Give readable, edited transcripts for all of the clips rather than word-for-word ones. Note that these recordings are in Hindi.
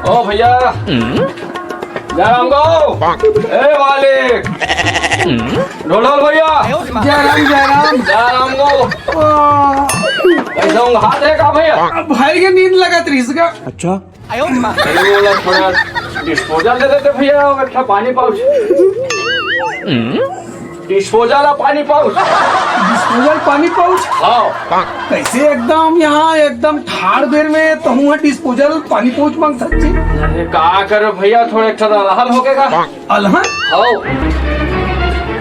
ओ भैया जयराम गो, ए मालिक ढोल भैया, जयराम गो। ऐसा हाथ है का भैया? भाई के नींद लगत रही इसका। अच्छा बोला थोड़ा डिस्पोजल दे देते भैया, अच्छा पानी पाउच। डिस्पोजल पानी पाउच। डिस्पोजल पानी पाउच। हाँ कैसे एकदम यहाँ एकदम ठाड़ बेर में तो हुआ डिस्पोजल पानी पाउच मांग सकती। अरे का कर भैया, थोड़े अच्छा रहल हो गएगा। अलहन हाँ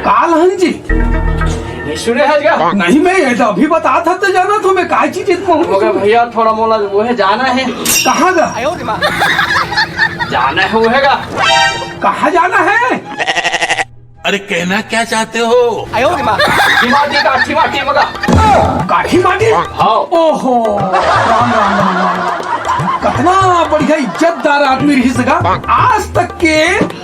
कालहन जी नहीं सुने है क्या? नहीं, मैं ये तो अभी बता था तो जाना तो मैं काय चीज मगर भैया थोड़ा मोला वो है जाना है। कहाँ गा जाना है वो हैगा। कहाँ जाना है? अरे कहना क्या चाहते हो? काठी माटी मगा काठी माटी। हाँ ओहो राम राम राम राम, कितना बढ़िया इज्जतदार आदमी रही सका। आज तक के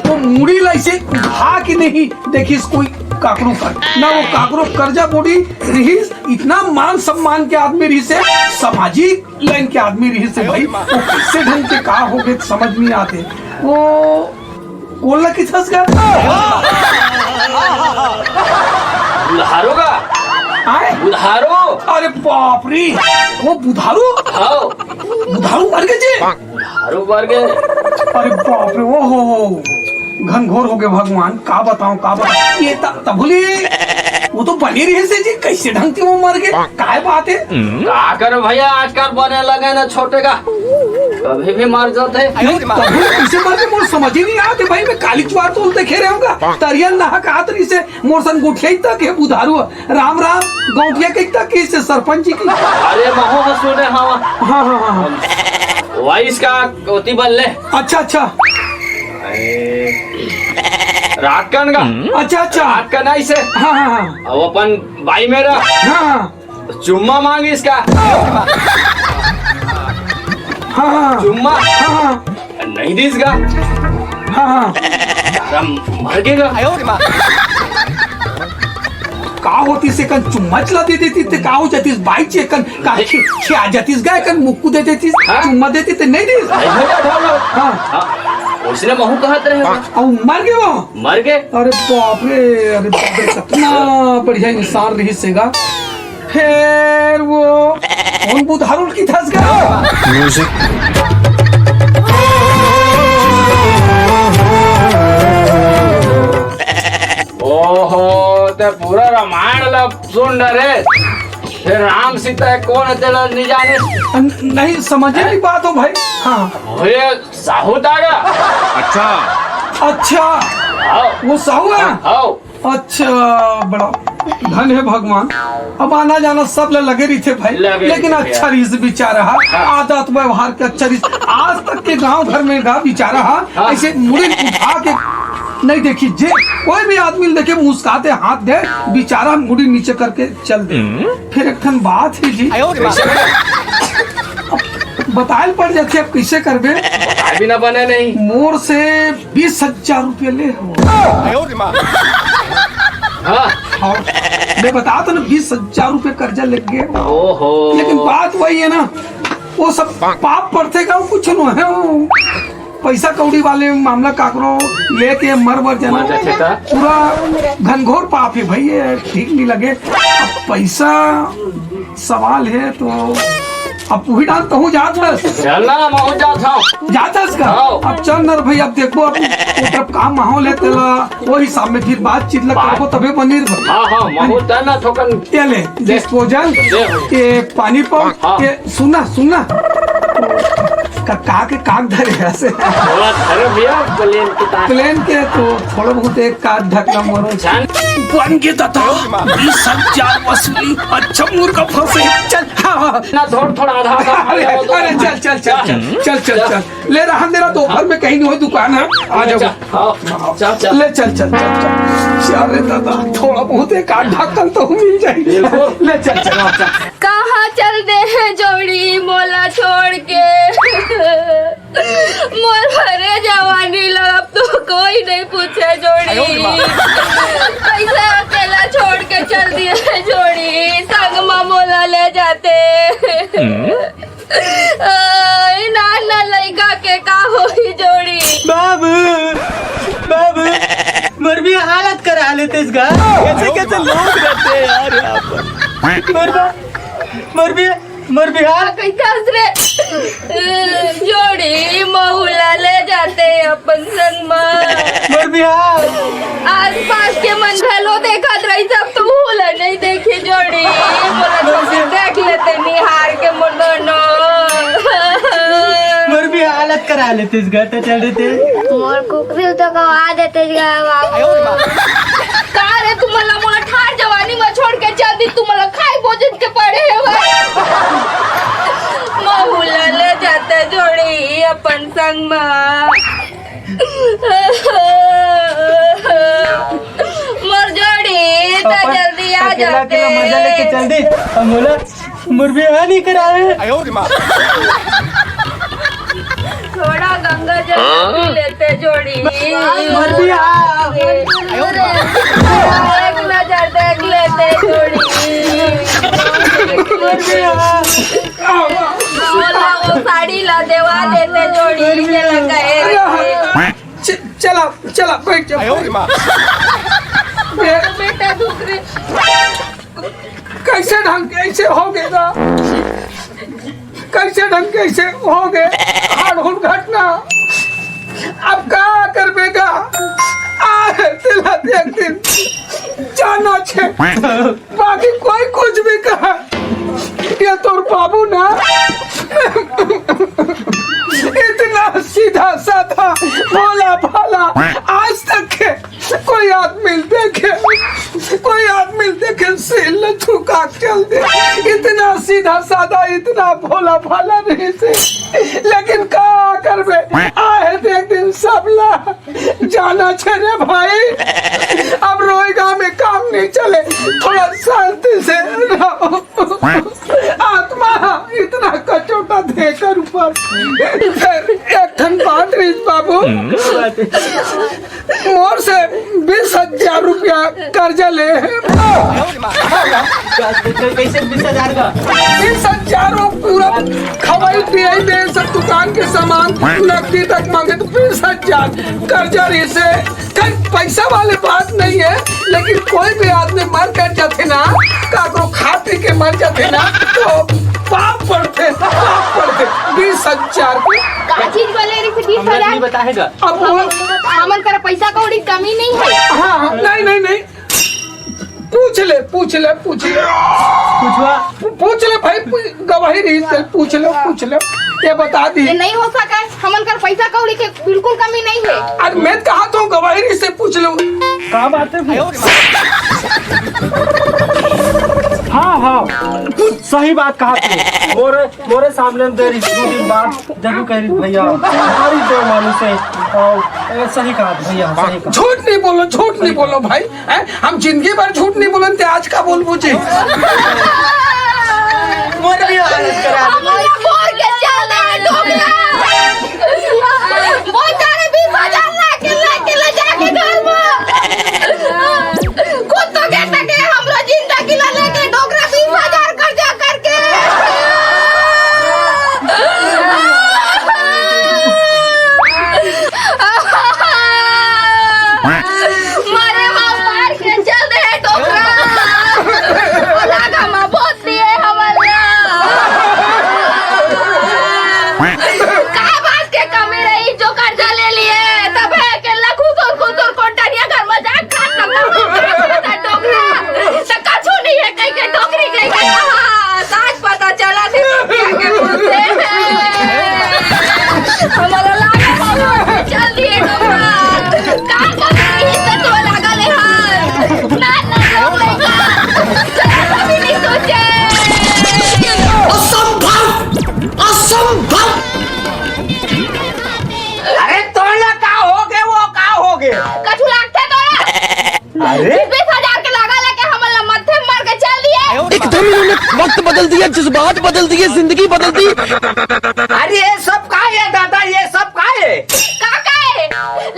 वो मुड़ी लाइसे उठा के नहीं देखी कोई काकरो कर ना, वो काकरो कर्जा बोड़ी रही। इतना मान सम्मान के आदमी रही से, सामाजिक लाइन के आदमी रही से भाई। वो किससे ढंग के का हो गए समझ नहीं आते। वो कोल्ला की फंस गया बुधारो का आए। बुधारो। अरे बाप रे, वो बुधारू हाँ बुधारू मर गए जी। बुधारो मर गए। अरे बाप रे, वो हो घनघोर हो गए भगवान। का बताऊं ये तबुली वो तो बनी रही से जी, कैसे ढंग से वो मर गए? काय बात है? का कर भैया, आजकल बने लगे ना छोटे का, कभी भी मर जाते। तबुली कैसे मर गए मोर समझ ही नहीं आते भाई। मैं काली चुआर तो देखे रहे होगा तरियन नहा का हाथ रही से मोर सन गुठिया तक है बुधारू। राम राम गौठिया के तक से सरपंच जी की। अरे महो सुने हवा। हाँ हाँ हाँ वाइस का कोती बल्ले। अच्छा अच्छा रातकन का। अच्छा अच्छा रातकन ऐसे। हाँ हाँ हाँ अब अपन भाई मेरा हाँ चुम्मा मांगी इसका। हाँ चुम्मा हाँ नहीं दी इसका। हाँ मर गएगा। का होती से कन चुम्मा चला दे देती ते का हो जाती बाई चे कन का आ जाती गाय कन मुक्कू दे देती चुम्मा देती ते नहीं दी। हाँ उसने महू कहत रहे और मर गए वो। मर गए। अरे बाप रे कितना बढ़िया इंसान रही सेगा। फिर वो कौन बुधारुल की धस गया। ओहो ते पूरा रामायण लब सुन रहे। फिर राम सीता कौन तेरा नहीं जाने? नहीं समझे की बात हो भाई। हाँ ये साहूत आ गया। अच्छा आओ वो साहू है। आओ। अच्छा बड़ा धन है भगवान। अब आना जाना सब लगे रही थे भाई, लेकिन अच्छा रीस बेचारा आदत व्यवहार के अच्छा रीस। आज तक के गांव घर में गा बेचारा ऐसे मुड़ी उठा के नहीं देखी जे कोई भी आदमी देखे मुस्काते हाथ दे बेचारा मुड़ी नीचे करके चल दे। फिर एक ठन बात है जी, बतायल पड़ जाते अब कैसे करबे। भी ना बने नहीं। मोर से 20,000 रुपये ले हो। हाँ मैं बता तो ना 20,000 रुपये कर्जा लग गए। ओहो लेकिन बात वही है ना, वो सब पाप पड़ते का कुछ न है। वो पैसा कौड़ी वाले मामला काकरो लेके मर जाना पूरा घनघोर पाप है भाई। ये ठीक नहीं लगे। अब पैसा सवाल है तो अब वही डाल कहूँ जाता चलना महू जाता इसका। अब चल नर भाई, अब देखो अब तब काम माहौल है तेला वो हिसाब में फिर बातचीत लगो तबे बनी। हाँ हाँ महू ना थोकन ये ले डिस्पोजल, ये पानी पंप, ये सुना का के काग धरे ऐसे अरे भैया प्लेन के तो थोड़ा बहुत एक काग ढकना मरो बन गए दादा। 20,000 वसूली। अच्छा मुर्गा फंसे। चल ना थोड़ा आधा अरे चल ले रहा मेरा दोपहर में कहीं नहीं हो दुकान है। आ जाओ ले चल रे दादा, थोड़ा बहुत एक काग ढक्कन तो मिल जाएगी। ले चल कहाँ चल दे है जोड़ी मोला छोड़ के। मोर भरे जवानी लग तो कोई नहीं पूछे जोड़ी। कैसे अकेला छोड़ के चल दिए जोड़ी। संग माँ मोला ले जाते नाना लड़का के का होई जोड़ी। बाबू बाबू मर भी हालत करा लेते इसका। कैसे कैसे लोग रहते हैं यार यहाँ पर। मर भी हाल कैसा रे जोड़ी महुला ले जाते अपन संग में। मर भी हाल आस पास के मन भलो देखत रही सब तो भूला नहीं देखी जोड़ी बोला तो देख लेते निहार के मुंडनो। मर भी हालत करा लेते इस घाटा चढ़ देते। मोर कुकरी तो गवा देते का रे तुम मोला ठार जवानी में छोड़ के चल दी तुम खाए भोजन के पड़े है महुला ले जाते जोड़ी अपन संग में। मोर जोड़ी तो जल्दी आ जाते मजा लेके चल दी। हम बोला मर भी हाल नहीं करा रहे। थोड़ा गंगा जल पी लेते जोड़ी। मर भी हाल एक नजर देख लेते जोड़ी। मर भी हाल बोला वो साड़ी ला देवा देते जोड़ी के लगाए। चला चला बैठ जाओ। बेटा दूसरी कैसे ढंग कैसे हो गएगा, कैसे ढंग कैसे हो गए हाड़ घटना। अब क्या कर बेगा तिला एक दिन जाना छे बाकी कोई कुछ भी कहा ये तोर बाबू ना इतना सीधा साधा भोला भाला आज तक के कोई आदमी देखे सिल झुका चल दे। इतना सीधा साधा इतना भोला भाला नहीं से लेकिन का करबे आए एक दिन सबला जाना छे रे भाई। अब रोएगा में काम नहीं चले थोड़ा शांति से रहो। आत्मा इतना कचोटा देकर ऊपर एक ठन बात रही बाबू मोर से 20,000 रुपया कर्जा ले। कैसे 20,000 का 20,000 पूरा खवाई पियाई दे सब दुकान के सामान नकदी तक मांगे तो 20,000 कर्जा रही से कहीं पैसा वाले बात नहीं है। लेकिन कोई भी आदमी मर कर जाते ना काको खा पी के मर जाते ना तो पाप पड़ते 20,000 का चीज बोले रही थी 20,000 बताएगा। अब हमन कर पैसा कौड़ी कमी नहीं है। हाँ नहीं पूछ ले भाई गवाही रही से पूछ ले ये बता दी। ये नहीं हो सका हमन कर पैसा कौड़ी के बिल्कुल कमी नहीं है। अरे मैं कहा तो गवाही रही से पूछ लो क्या बात है। हाँ सही बात कहा मोरे सामने देरी बात जरूर कह रही भैया हमारी दो मानुस है। सही कहा भैया सही कहा। झूठ नहीं बोलो भाई हम जिंदगी भर झूठ नहीं बोलते आज का बोल पूछे। मोर भी हालत करा मोर के चल रहा है डोगरा वो जाने 20,000 ले जाके घर में खुद तो कहता के हमरा जिंदगी ला लेके डोगरा 20,000 कर्जा करके मारे मार के चल रहे डोगरा लगा मां बहुत दिए हमारे काय बात के कमी रही जो कर्जा ले लिए तब है के खुदर कोटनिया घर में जा खाट लगता डोगरा तो कछु नहीं है कहीं के डोगरी कहीं के कहा आज पता चला थी के बोलते हमारा लागा चल दिए डोगरा का कमी तो तो लगा ले हां ना लोग लेगा चला कभी नहीं सोचे। असंभव। अरे तोला का हो गए कछु लागते तो अरे 20,000 के लगा लेके हमला मथे मार के चल दिए। एकदम इन्होंने वक्त बदल दिया, जज्बात बदल दिए, जिंदगी बदल दी। अरे ये सब का है दादा, ये सब का है? काका है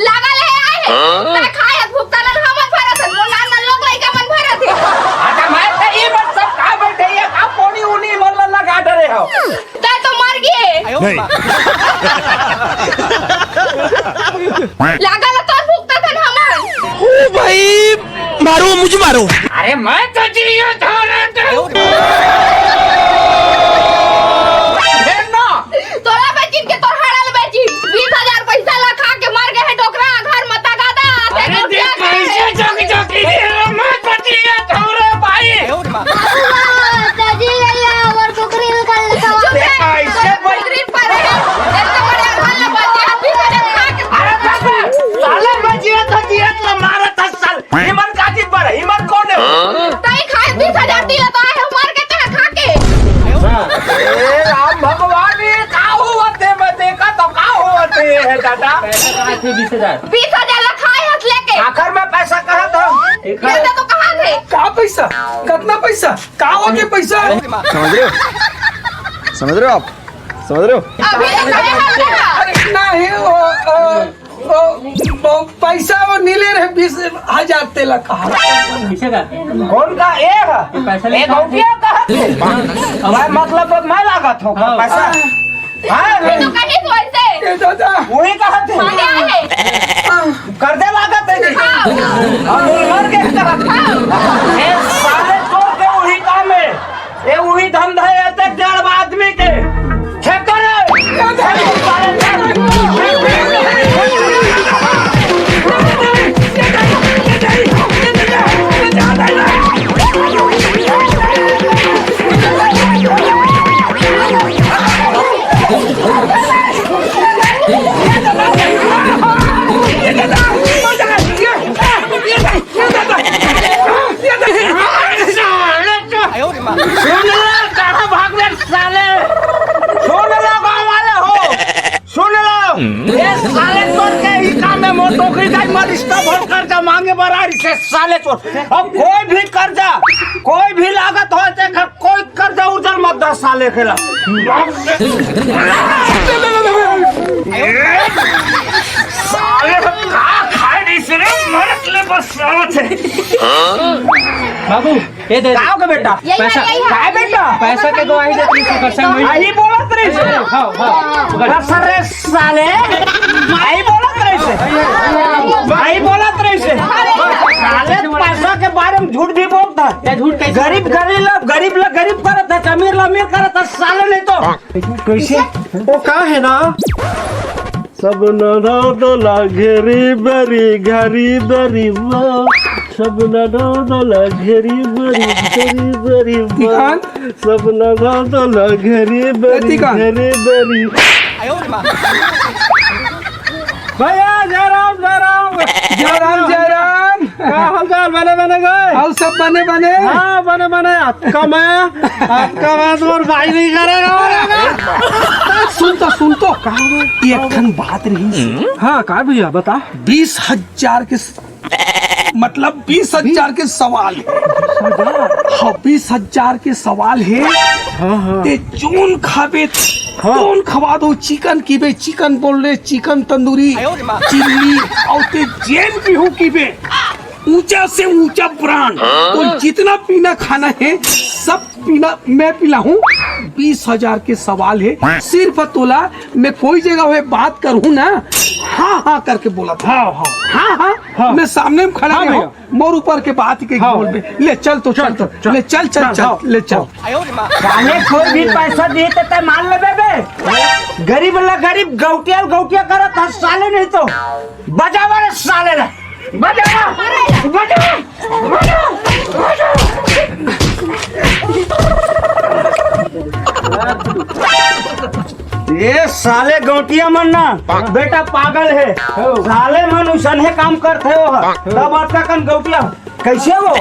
लगा ले आए है ता खाए भुगतान हमन भरत मोला न लोग लइका मन भरत है। आता मैं तो ये बस सब का बैठे ये का कोनी ता तो मर गए लागल तो भुगता था हमन ओ भाई मारो मुझे मारो। अरे मैं तो जियो था तोरा बेचिन के तोर हड़ल बेची 20,000 पैसा ला खा के मर गए है डोकरा घर मता गादा अरे दे पैसे चौकी मैं तो जियो था रे भाई दादी गया और टोकरी निकाल पैसे बकरी पर है इतना बड़ा घर ला बची 20,000 खा के अरे बाबा साले मैं जियो था तो मारा था साल हिमन काजी पर हिमन कौन है तई खाए 20,000 दिया तो आए मर के ता खा के ए राम भगवान ये का हुआ थे मैं देखा तो का हुआ थे है दादा पैसा कहाँ थे 20,000 ला खाए हंस लेके आखिर में पैसा कहाँ था ये तो कहां थे का पैसा कितना पैसा का हो के पैसा समझ रहे हो आप समझ रहे हो। अभी तो कहे हल रहा अरे नहीं वो पैसा वो नीले रहे 20,000 तेला कहा कौन का ए है एक रुपया कहाँ थे मैं मतलब मैं लागत हूँ पैसा हाँ तो कहीं वैसे ए दादा वही कहाँ थे मांगे आए कर्जे लागत है जी हाँ और मर के कहाँ ए साले चोर के वही काम है ये वही धंधा है ते 1.5 आदमी के ठेकर सुन लो कहाँ भाग रहे साले सुन लो गाँव वाले हो सुन लो ये साले चोर के ही काम है मोटो की जाए मत इसका बहुत कर्जा मांगे बरारी से साले चोर अब कोई भी कर्जा कोई भी लागत हो चाहे कोई कर्जा उजर मत दो साले के ला साले कहाँ खाए नहीं सिरे मरत ले बस साले थे बाबू ये दे गाँव के बेटा पैसा काय बेटा पैसा के दो आई दे 30% में आई बोलत रही से हाँ हाँ सरे साले आई बोलत रही से आई बोलत रही से साले पैसा के बारे में झूठ भी बोलता ये झूठ कैसे गरीब लोग गरीब करता है अमीर लोग अमीर करता है साले नहीं तो कैसे वो का है ना सब नदा दोला घेरी बरी घरी बरी वो सब नदा दोला घेरी बरी तिकान? सब नदा दोला घेरी बरी तिकान? घरी बरी भैया जय राम क्या हाल चाल बने गए और सब बने हाँ बने आपका मैं तो भाई नहीं करेगा सुन तो एक ठन बात रही हाँ कहा भैया बता 20,000 के मतलब 20,000 के सवाल है हाँ 20,000 के सवाल है ते जोन खाबे जोन खवा दो चिकन कीबे चिकन बोल रहे चिकन तंदूरी चिल्ली और ते जेन भी हो कीबे ऊंचा से ऊंचा ब्रांड तो जितना पीना खाना है सब पीना मैं पिला हूँ 20,000 के सवाल है सिर्फ तोला मैं कोई जगह हुए बात करूँ ना हाँ करके बोला था हाँ मैं सामने में खड़ा है मोर ऊपर के बात के बोल बे ले चल ले चल साले कोई भी पैसा दिए तो मान ले बे गरीब वाला गरीब गौटिया करत है साले नहीं तो बजावा रे साले रे ये साले गौटिया मन ना बेटा पागल है साले मन उसन है काम करते हो तब आपका कन गौटिया कैसे वो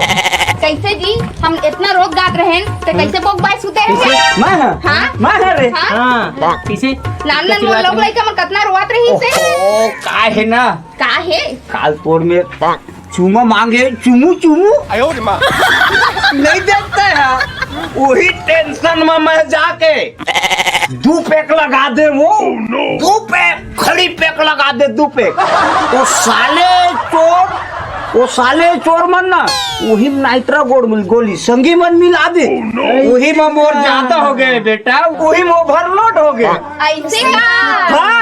कैसे जी हम इतना रोक गात रहे तो कैसे बोक बाय सुते रहे मैं है रे हाँ किसे नान लोग लइका मन कितना रोवत रही से ओ का है ना का है काल तोड़ में चूमा मांगे चुमू नहीं देखते हैं वही टेंशन में मैं जाके 2 पैक लगा दे वो 2 पैक खड़ी पैक लगा दे 2 पैक तो साले चोर वो साले चोर मन ना वही नाइट्रा गोली संगी मन मिला दे वही में मोर ज्यादा हो गए बेटा वही में ओवरलोड हो गए ऐसे का हाँ